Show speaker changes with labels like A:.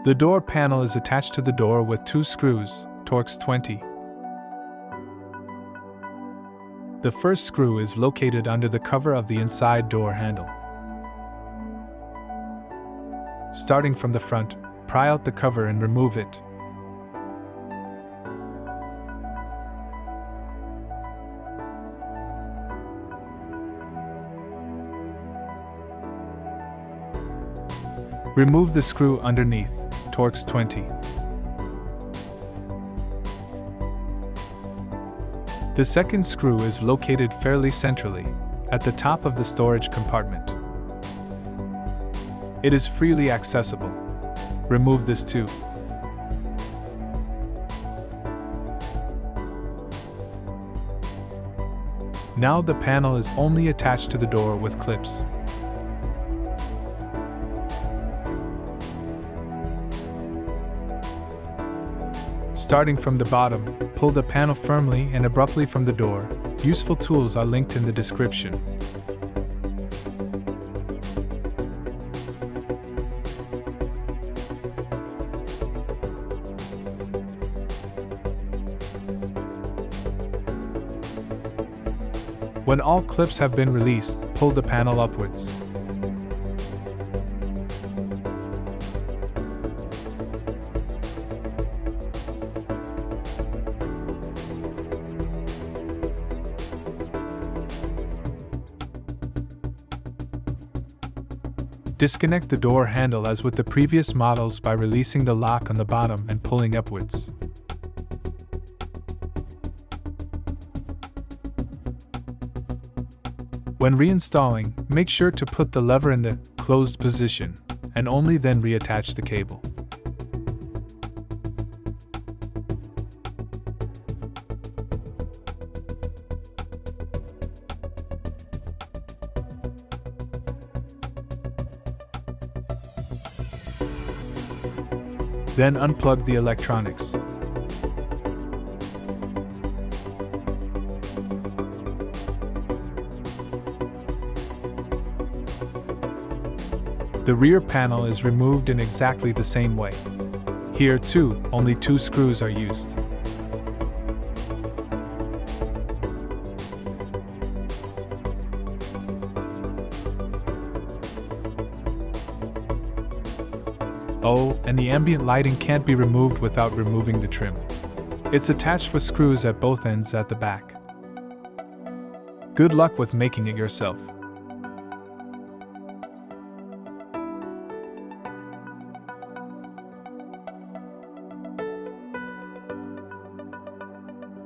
A: The door panel is attached to the door with 2 screws, Torx 20. The first screw is located under the cover of the inside door handle. Starting from the front, pry out the cover and remove it. Remove the screw underneath, Torx 20. The second screw is located fairly centrally, at the top of the storage compartment. It is freely accessible. Remove this too. Now the panel is only attached to the door with clips. Starting from the bottom, pull the panel firmly and abruptly from the door. Useful tools are linked in the description. When all clips have been released, pull the panel upwards. Disconnect the door handle as with the previous models by releasing the lock on the bottom and pulling upwards. When reinstalling, make sure to put the lever in the closed position, and only then reattach the cable. Then unplug the electronics. The rear panel is removed in exactly the same way. Here too, only 2 screws are used. Oh, and the ambient lighting can't be removed without removing the trim. It's attached with screws at both ends at the back. Good luck with making it yourself.